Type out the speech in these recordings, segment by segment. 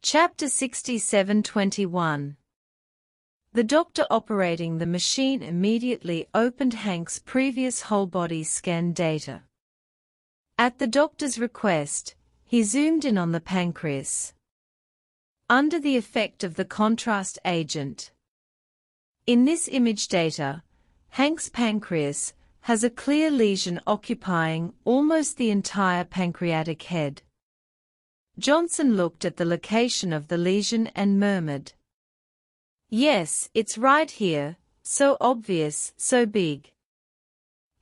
Chapter 67:21. The doctor operating the machine immediately opened Hank's previous whole-body scan data. At the doctor's request, he zoomed in on the pancreas. Under the effect of the contrast agent. In this image data, Hank's pancreas has a clear lesion occupying almost the entire pancreatic head. Johnson looked at the location of the lesion and murmured, "Yes, it's right here, so obvious, so big.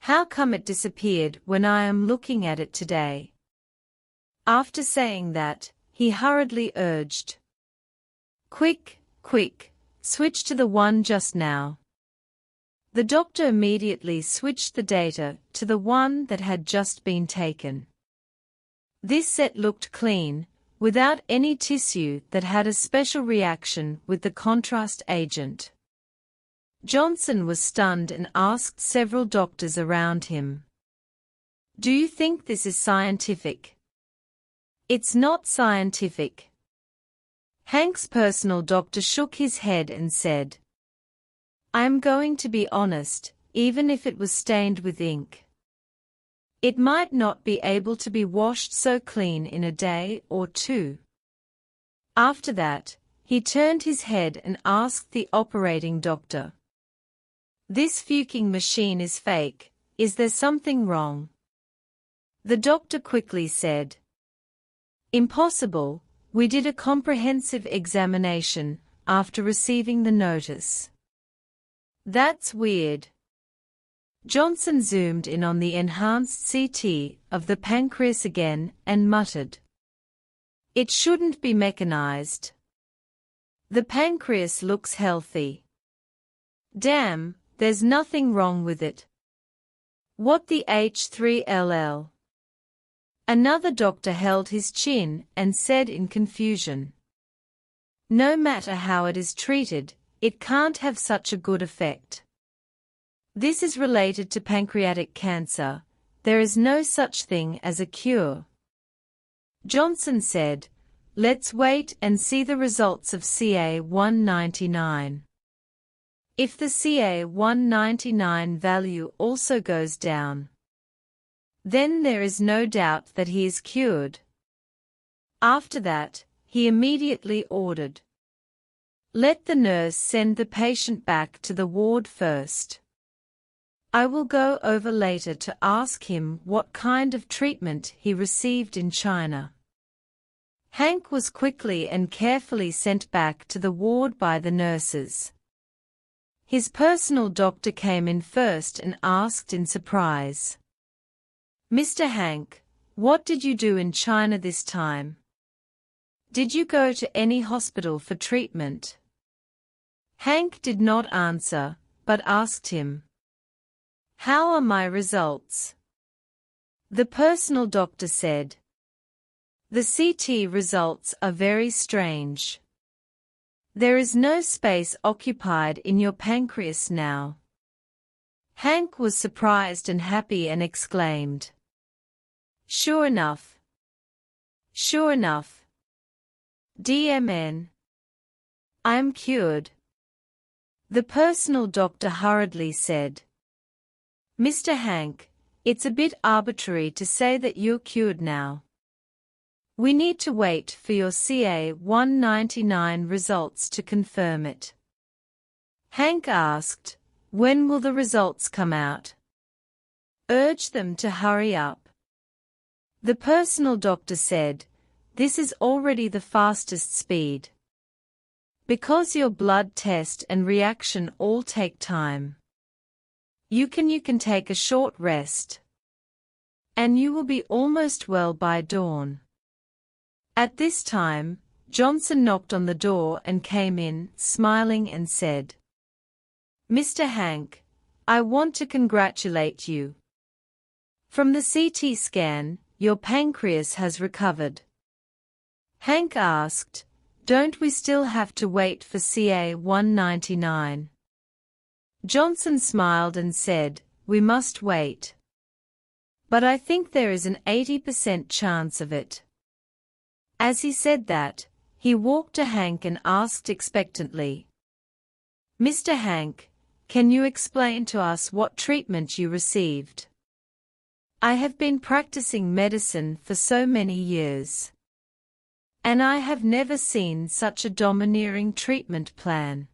How come it disappeared when I am looking at it today?" After saying that, he hurriedly urged, "Quick, quick, switch to the one just now." The doctor immediately switched the data to the one that had just been taken. This set looked clean, without any tissue that had a special reaction with the contrast agent. Johnson was stunned and asked several doctors around him, "Do you think this is scientific?" "It's not scientific." Hank's personal doctor shook his head and said, "I am going to be honest, even if it was stained with ink. It might not be able to be washed so clean in a day or two." After that, he turned his head and asked the operating doctor, "This fuking machine is fake, is there something wrong?" The doctor quickly said, "Impossible, we did a comprehensive examination after receiving the notice." "That's weird." Johnson zoomed in on the enhanced CT of the pancreas again and muttered, "It shouldn't be mechanized. The pancreas looks healthy. Damn, there's nothing wrong with it. What the H3LL?" Another doctor held his chin and said in confusion, "No matter how it is treated, it can't have such a good effect. This is related to pancreatic cancer. There is no such thing as a cure." Johnson said, "Let's wait and see the results of CA-199. If the CA-199 value also goes down, then there is no doubt that he is cured." After that, he immediately ordered, "Let the nurse send the patient back to the ward first. I will go over later to ask him what kind of treatment he received in China." Hank was quickly and carefully sent back to the ward by the nurses. His personal doctor came in first and asked in surprise, "Mr. Hank, what did you do in China this time? Did you go to any hospital for treatment?" Hank did not answer, but asked him, "How are my results?" The personal doctor said, "The CT results are very strange. There is no space occupied in your pancreas now." Hank was surprised and happy and exclaimed, "Sure enough. Sure enough. DMN. I am cured." The personal doctor hurriedly said, "Mr. Hank, it's a bit arbitrary to say that you're cured now. We need to wait for your CA-199 results to confirm it." Hank asked, "When will the results come out?" "Urge them to hurry up." The personal doctor said, "This is already the fastest speed. Because your blood test and reaction all take time. You can take a short rest. And you will be almost well by dawn." At this time, Johnson knocked on the door and came in, smiling and said, "Mr. Hank, I want to congratulate you. From the CT scan, your pancreas has recovered." Hank asked, "Don't we still have to wait for CA-199? Johnson smiled and said, "We must wait. But I think there is an 80% chance of it." As he said that, He walked to Hank and asked expectantly, "Mr. Hank, can you explain to us what treatment you received? I have been practicing medicine for so many years, and I have never seen such a domineering treatment plan.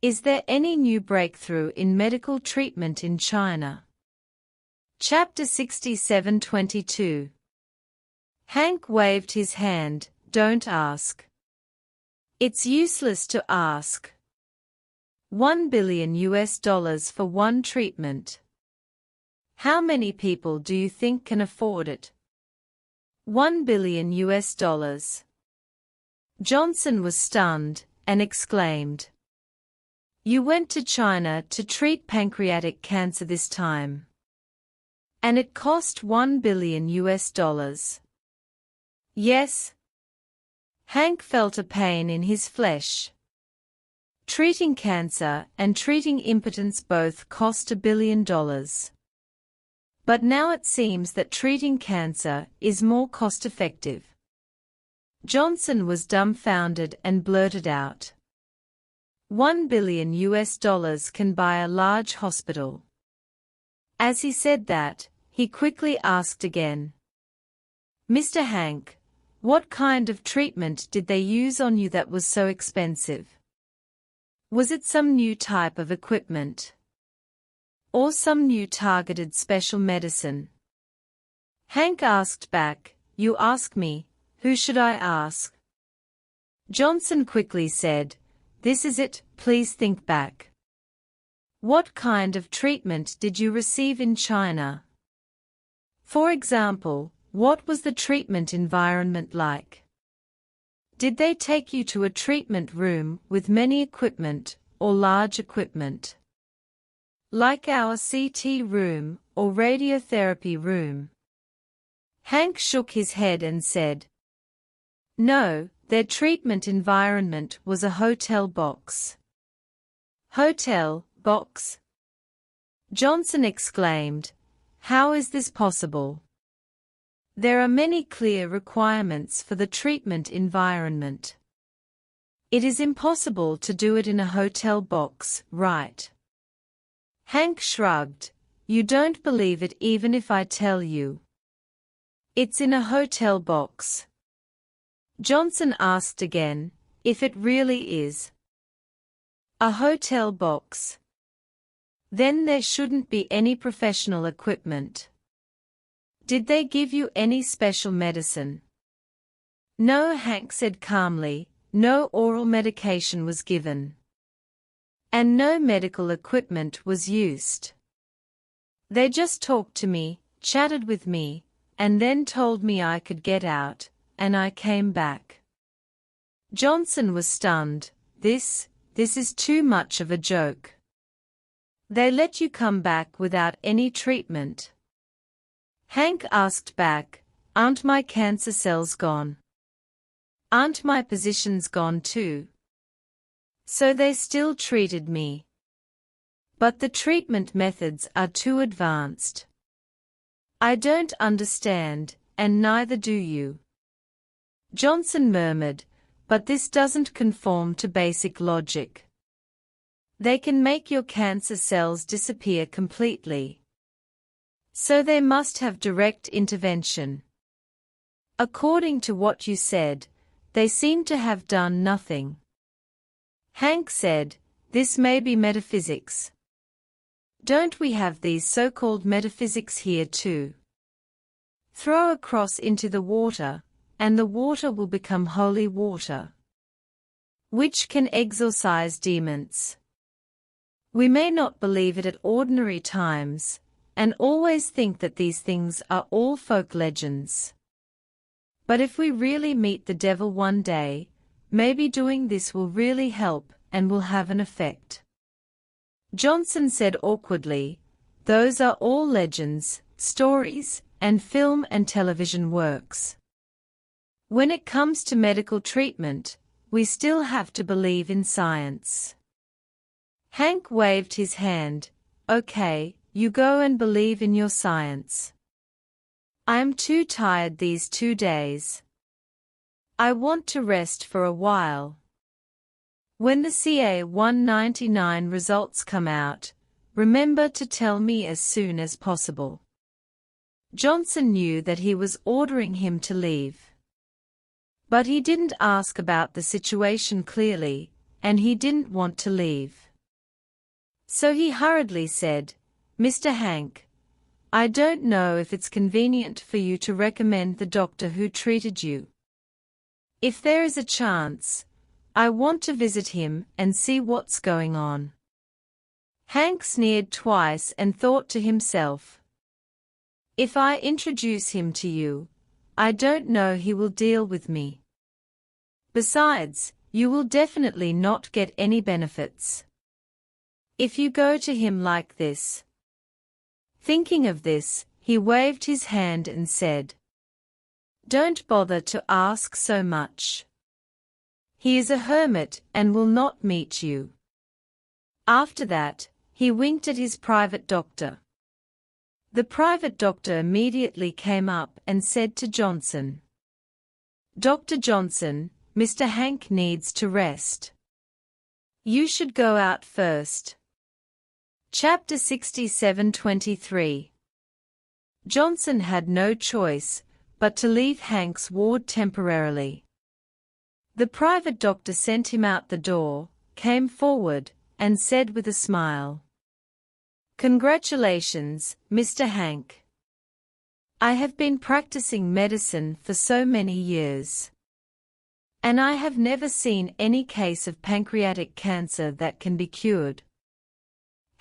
Is there any new breakthrough in medical treatment in China?" Chapter 67:22. Hank waved his hand. "Don't ask. It's useless to ask. $1 billion for one treatment. How many people do you think can afford it? $1 billion. Johnson was stunned and exclaimed, "You went to China to treat pancreatic cancer this time. And it cost $1 billion. Yes." Hank felt a pain in his flesh. Treating cancer and treating impotence both cost $1 billion. But now it seems that treating cancer is more cost-effective. Johnson was dumbfounded and blurted out, $1 billion can buy a large hospital." As he said that, he quickly asked again, "Mr. Hank, what kind of treatment did they use on you that was so expensive? Was it some new type of equipment? Or some new targeted special medicine?" Hank asked back, "You ask me, who should I ask?" Johnson quickly said, "This is it, please think back. What kind of treatment did you receive in China? For example, what was the treatment environment like? Did they take you to a treatment room with many equipment or large equipment? Like our CT room or radiotherapy room?" Hank shook his head and said, "No, their treatment environment was a hotel box." "Hotel box?" Johnson exclaimed, "How is this possible? There are many clear requirements for the treatment environment. It is impossible to do it in a hotel box, right?" Hank shrugged. "You don't believe it even if I tell you it's in a hotel box." Johnson asked again, "If it really is a hotel box, then there shouldn't be any professional equipment. Did they give you any special medicine?" "No," Hank said calmly, "no oral medication was given. And no medical equipment was used. They just talked to me, chatted with me, and then told me I could get out, and I came back." Johnson was stunned. This is too much of a joke. They let you come back without any treatment?" Hank asked back, "Aren't my cancer cells gone? Aren't my positions gone too? So they still treated me. But the treatment methods are too advanced. I don't understand, and neither do you." Johnson murmured, "But this doesn't conform to basic logic. They can make your cancer cells disappear completely. So they must have direct intervention. According to what you said, they seem to have done nothing." Hank said, "This may be metaphysics. Don't we have these so-called metaphysics here too? Throw a cross into the water, and the water will become holy water, which can exorcise demons. We may not believe it at ordinary times, and always think that these things are all folk legends. But if we really meet the devil one day, maybe doing this will really help and will have an effect." Johnson said awkwardly, "Those are all legends, stories, and film and television works. When it comes to medical treatment, we still have to believe in science." Hank waved his hand. "Okay, you go and believe in your science. I am too tired these 2 days. I want to rest for a while. When the CA-199 results come out, remember to tell me as soon as possible. Johnson knew that he was ordering him to leave. But he didn't ask about the situation clearly, and he didn't want to leave. So he hurriedly said, "Mr. Hank, I don't know if it's convenient for you to recommend the doctor who treated you. If there is a chance, I want to visit him and see what's going on." Hank sneered twice and thought to himself, "If I introduce him to you, I don't know he will deal with me. Besides, you will definitely not get any benefits if you go to him like this." Thinking of this, he waved his hand and said, "Don't bother to ask so much. He is a hermit and will not meet you." After that, he winked at his private doctor. The private doctor immediately came up and said to Johnson, "Dr. Johnson, Mr. Hank needs to rest. You should go out first." Chapter 67:23. Johnson had no choice but to leave Hank's ward temporarily. The private doctor sent him out the door, came forward, and said with a smile, "Congratulations, Mr. Hank. I have been practicing medicine for so many years, and I have never seen any case of pancreatic cancer that can be cured."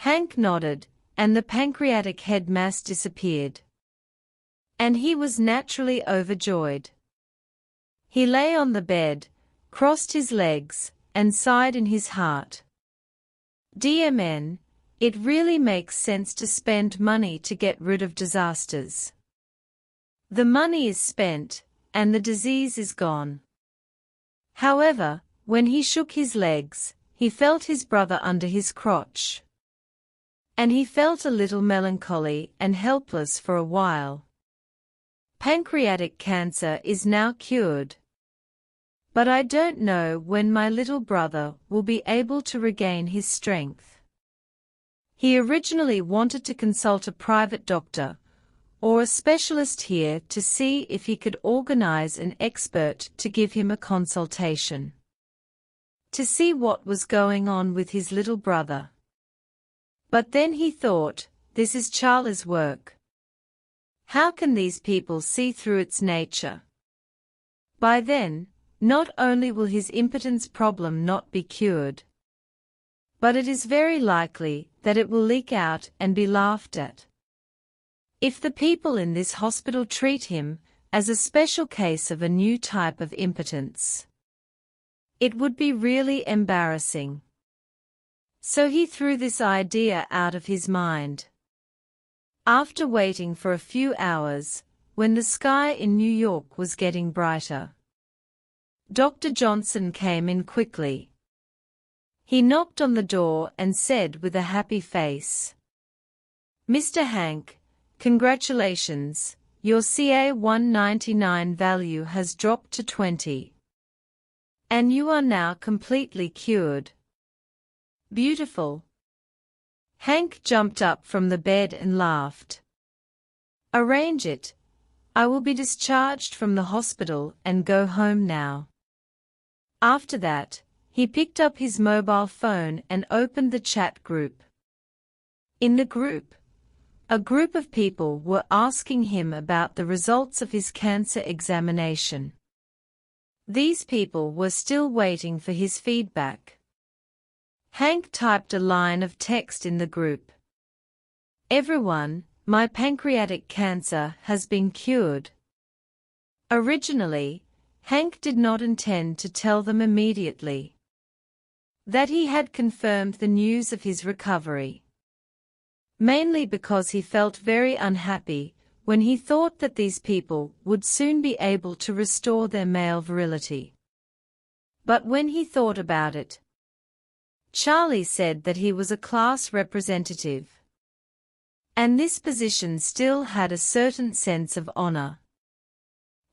Hank nodded, and the pancreatic head mass disappeared. And he was naturally overjoyed. He lay on the bed, crossed his legs, and sighed in his heart. Dear men, it really makes sense to spend money to get rid of disasters. The money is spent, and the disease is gone. However, when he shook his legs, he felt his brother under his crotch. And he felt a little melancholy and helpless for a while. Pancreatic cancer is now cured. But I don't know when my little brother will be able to regain his strength. He originally wanted to consult a private doctor, or a specialist here to see if he could organize an expert to give him a consultation, to see what was going on with his little brother. But then he thought, this is Charlie's work. How can these people see through its nature? By then, not only will his impotence problem not be cured, but it is very likely that it will leak out and be laughed at. If the people in this hospital treat him as a special case of a new type of impotence, it would be really embarrassing. So he threw this idea out of his mind. After waiting for a few hours, when the sky in New York was getting brighter, Dr. Johnson came in quickly. He knocked on the door and said with a happy face, "Mr. Hank, congratulations, your CA-199 value has dropped to 20. And you are now completely cured." "Beautiful." Hank jumped up from the bed and laughed. "Arrange it. I will be discharged from the hospital and go home now." After that, he picked up his mobile phone and opened the chat group. In the group, a group of people were asking him about the results of his cancer examination. These people were still waiting for his feedback. Hank typed a line of text in the group. "Everyone, my pancreatic cancer has been cured." Originally, Hank did not intend to tell them immediately that he had confirmed the news of his recovery, mainly because he felt very unhappy when he thought that these people would soon be able to restore their male virility. But when he thought about it, Charlie said that he was a class representative, and this position still had a certain sense of honor.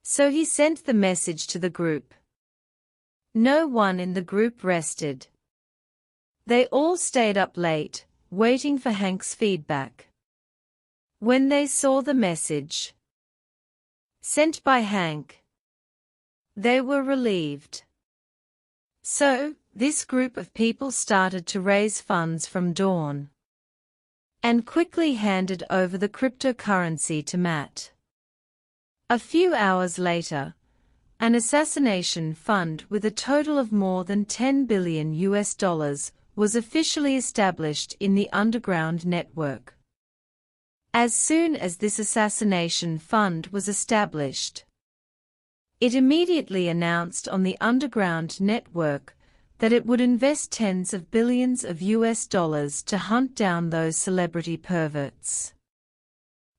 So he sent the message to the group. No one in the group rested. They all stayed up late, waiting for Hank's feedback. When they saw the message sent by Hank, they were relieved. So, this group of people started to raise funds from dawn and quickly handed over the cryptocurrency to Matt. A few hours later, an assassination fund with a total of more than $10 billion was officially established in the underground network. As soon as this assassination fund was established, it immediately announced on the underground network that it would invest tens of billions of dollars to hunt down those celebrity perverts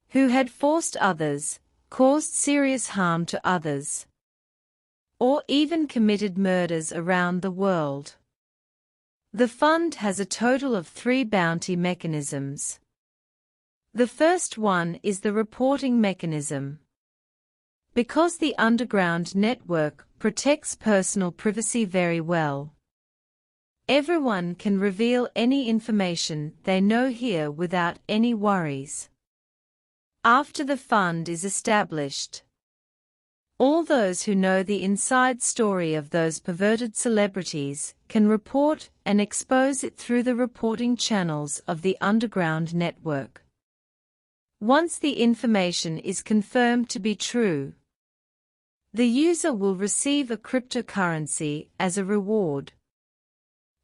who had forced others, caused serious harm to others, or even committed murders around the world. The fund has a total of 3 bounty mechanisms. The first one is the reporting mechanism. Because the underground network protects personal privacy very well, everyone can reveal any information they know here without any worries. After the fund is established, all those who know the inside story of those perverted celebrities can report and expose it through the reporting channels of the underground network. Once the information is confirmed to be true, the user will receive a cryptocurrency as a reward.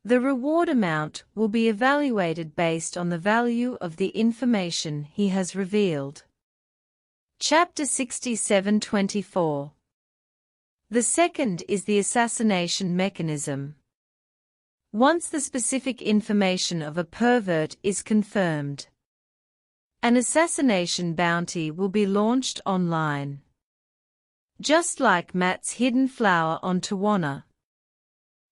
The reward amount will be evaluated based on the value of the information he has revealed. Chapter 67-24. The second is the assassination mechanism. Once the specific information of a pervert is confirmed, an assassination bounty will be launched online. Just like Matt's hidden flower on Tawana,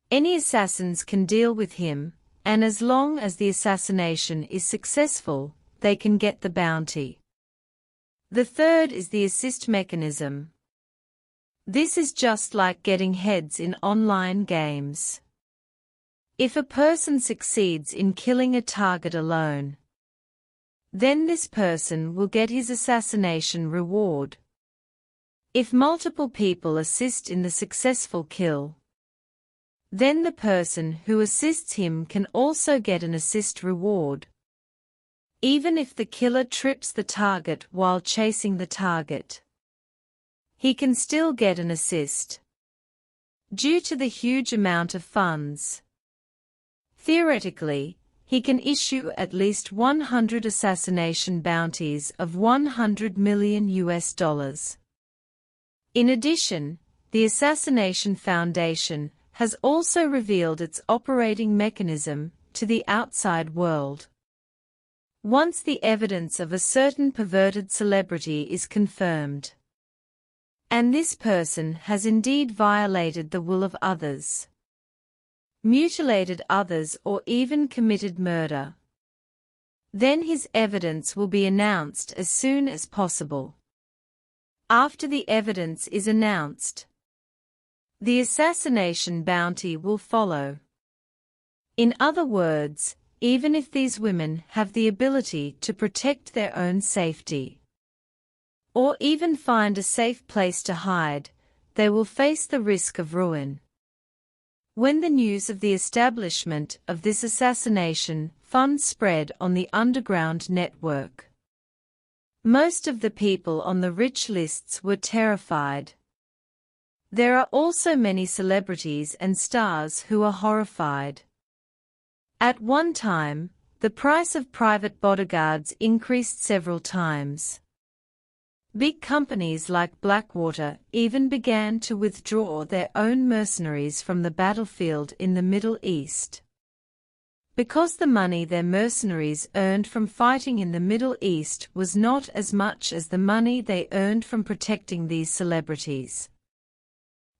any assassins can deal with him, and as long as the assassination is successful, they can get the bounty. The third is the assist mechanism. This is just like getting heads in online games. If a person succeeds in killing a target alone, then this person will get his assassination reward. If multiple people assist in the successful kill, then the person who assists him can also get an assist reward. Even if the killer trips the target while chasing the target, he can still get an assist. Due to the huge amount of funds, theoretically, he can issue at least 100 assassination bounties of $100 million. In addition, the Assassination Foundation has also revealed its operating mechanism to the outside world. Once the evidence of a certain perverted celebrity is confirmed, and this person has indeed violated the will of others, mutilated others, or even committed murder, then his evidence will be announced as soon as possible. After the evidence is announced, the assassination bounty will follow. In other words, even if these women have the ability to protect their own safety, or even find a safe place to hide, they will face the risk of ruin. When the news of the establishment of this assassination fund spread on the underground network, most of the people on the rich lists were terrified. There are also many celebrities and stars who are horrified. At one time, the price of private bodyguards increased several times. Big companies like Blackwater even began to withdraw their own mercenaries from the battlefield in the Middle East. Because the money their mercenaries earned from fighting in the Middle East was not as much as the money they earned from protecting these celebrities.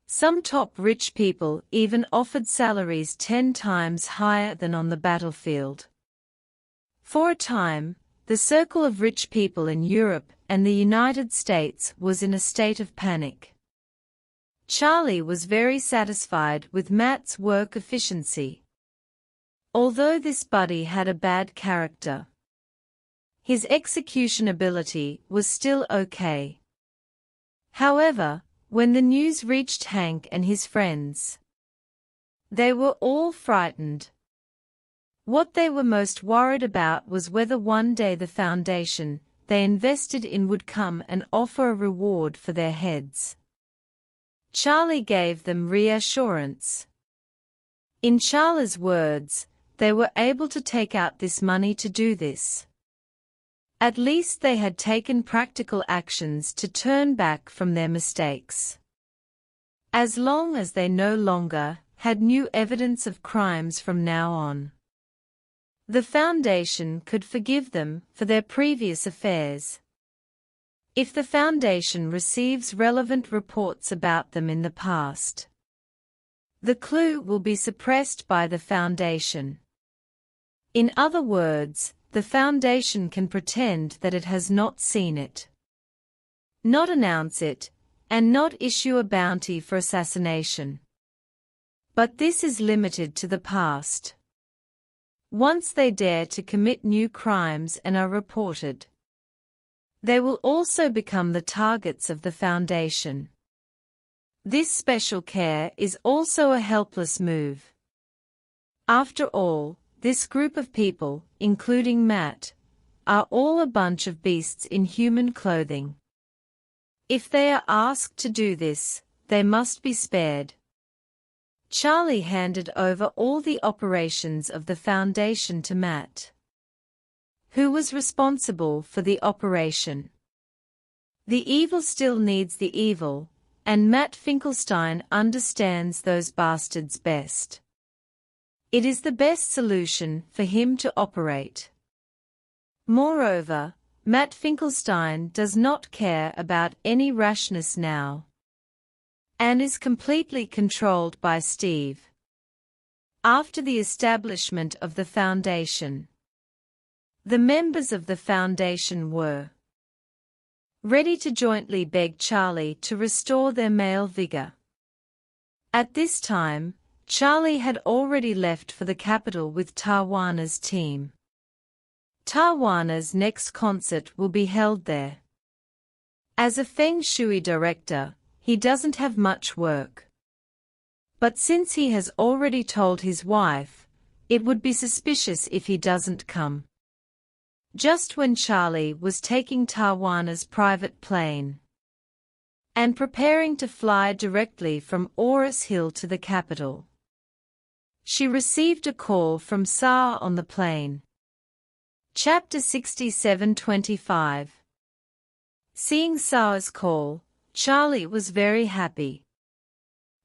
Some top rich people even offered salaries 10 times higher than on the battlefield. For a time, the circle of rich people in Europe and the United States was in a state of panic. Charlie was very satisfied with Matt's work efficiency. Although this buddy had a bad character, his execution ability was still okay. However, when the news reached Hank and his friends, they were all frightened. What they were most worried about was whether one day the foundation they invested in would come and offer a reward for their heads. Charlie gave them reassurance. In Charlie's words, they were able to take out this money to do this. At least they had taken practical actions to turn back from their mistakes. As long as they no longer had new evidence of crimes from now on, the Foundation could forgive them for their previous affairs. If the Foundation receives relevant reports about them in the past, the clue will be suppressed by the Foundation. In other words, the Foundation can pretend that it has not seen it, not announce it, and not issue a bounty for assassination. But this is limited to the past. Once they dare to commit new crimes and are reported, they will also become the targets of the Foundation. This special care is also a helpless move. After all, this group of people, including Matt, are all a bunch of beasts in human clothing. If they are asked to do this, they must be spared. Charlie handed over all the operations of the Foundation to Matt, who was responsible for the operation. The evil still needs the evil, and Matt Finkelstein understands those bastards best. It is the best solution for him to operate. Moreover, Matt Finkelstein does not care about any rashness now, and is completely controlled by Steve. After the establishment of the Foundation, the members of the Foundation were ready to jointly beg Charlie to restore their male vigor. At this time, Charlie had already left for the capital with Tawana team. Tawana's next concert will be held there. As a Feng Shui director, he doesn't have much work. But since he has already told his wife, it would be suspicious if he doesn't come. Just when Charlie was taking Tawana's private plane and preparing to fly directly from Oris Hill to the capital, she received a call from Sa on the plane. Chapter 67:25. Seeing Sa's call, Charlie was very happy.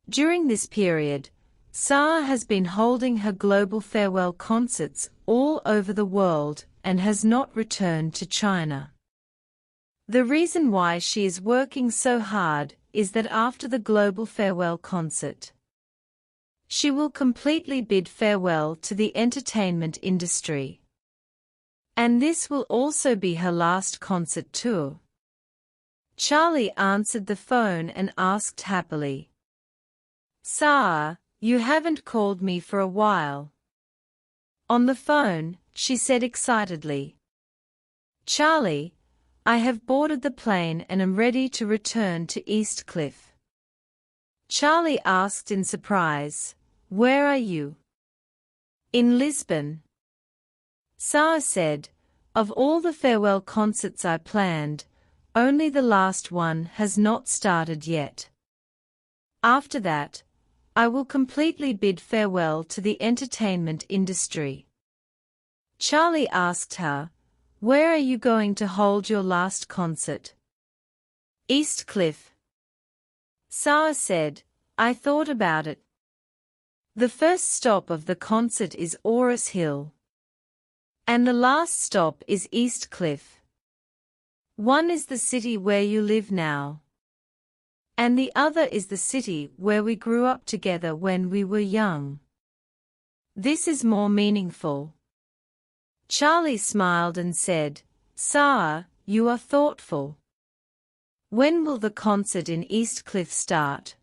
During this period, Sa has been holding her global farewell concerts all over the world and has not returned to China. The reason why she is working so hard is that after the global farewell concert, she will completely bid farewell to the entertainment industry. And this will also be her last concert tour. Charlie answered the phone and asked happily, "Sa, you haven't called me for a while." On the phone, she said excitedly, "Charlie, I have boarded the plane and am ready to return to East Cliff." Charlie asked in surprise, "Where are you?" "In Lisbon." Sa said, "Of all the farewell concerts I planned, only the last one has not started yet. After that, I will completely bid farewell to the entertainment industry." Charlie asked her, "Where are you going to hold your last concert?" "East Cliff." Sa said, "I thought about it. The first stop of the concert is Oris Hill, and the last stop is East Cliff. One is the city where you live now, and the other is the city where we grew up together when we were young. This is more meaningful." Charlie smiled and said, "Sa, you are thoughtful. When will the concert in East Cliff start?"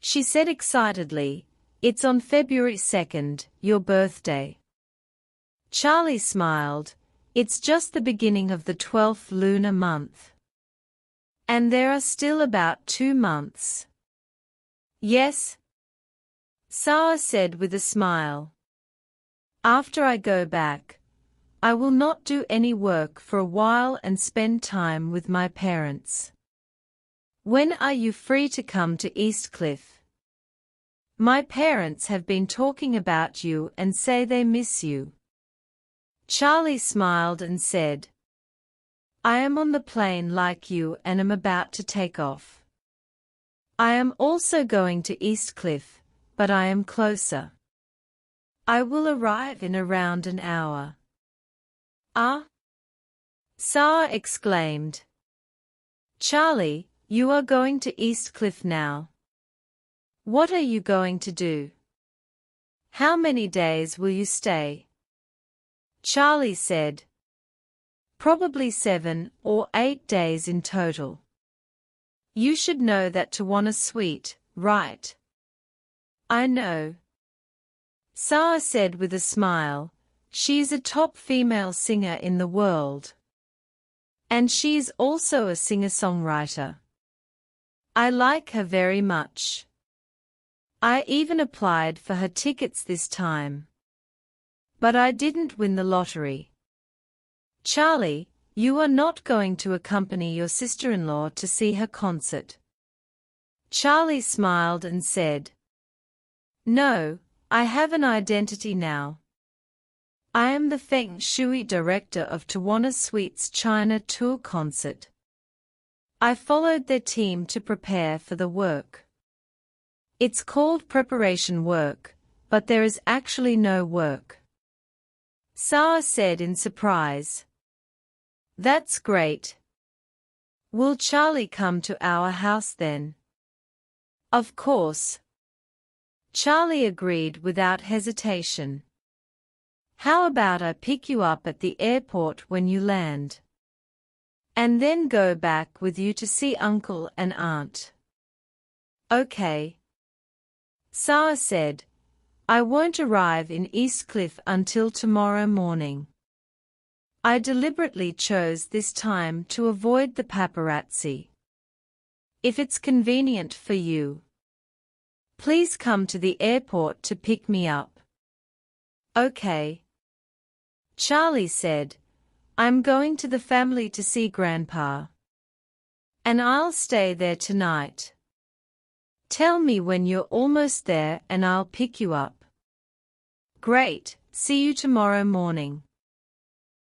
she said excitedly. It's on February 2nd, your birthday. Charlie smiled. It's just the beginning of the 12th lunar month. And there are still about 2 months. Yes? Sarah said with a smile. After I go back, I will not do any work for a while and spend time with my parents. When are you free to come to Eastcliff? My parents have been talking about you and say they miss you. Charlie smiled and said, I am on the plane like you and am about to take off. I am also going to Eastcliff, but I am closer. I will arrive in around an hour. Ah? Sarah exclaimed. Charlie, you are going to Eastcliff now. What are you going to do? How many days will you stay? Charlie said. Probably 7 or 8 days in total. You should know that Tawana sweet, right? I know. Sarah said with a smile. She is a top female singer in the world. And she is also a singer-songwriter. I like her very much. I even applied for her tickets this time. But I didn't win the lottery. Charlie, you are not going to accompany your sister-in-law to see her concert. Charlie smiled and said, No, I have an identity now. I am the Feng Shui director of Tawana Sweet's China Tour concert. I followed their team to prepare for the work. It's called preparation work, but there is actually no work. Sarah said in surprise. That's great. Will Charlie come to our house then? Of course. Charlie agreed without hesitation. How about I pick you up at the airport when you land? And then go back with you to see Uncle and Aunt. Okay. Sarah said, I won't arrive in Eastcliff until tomorrow morning. I deliberately chose this time to avoid the paparazzi. If it's convenient for you, please come to the airport to pick me up. Okay. Charlie said, I'm going to the family to see Grandpa. And I'll stay there tonight. Tell me when you're almost there and I'll pick you up. Great, see you tomorrow morning.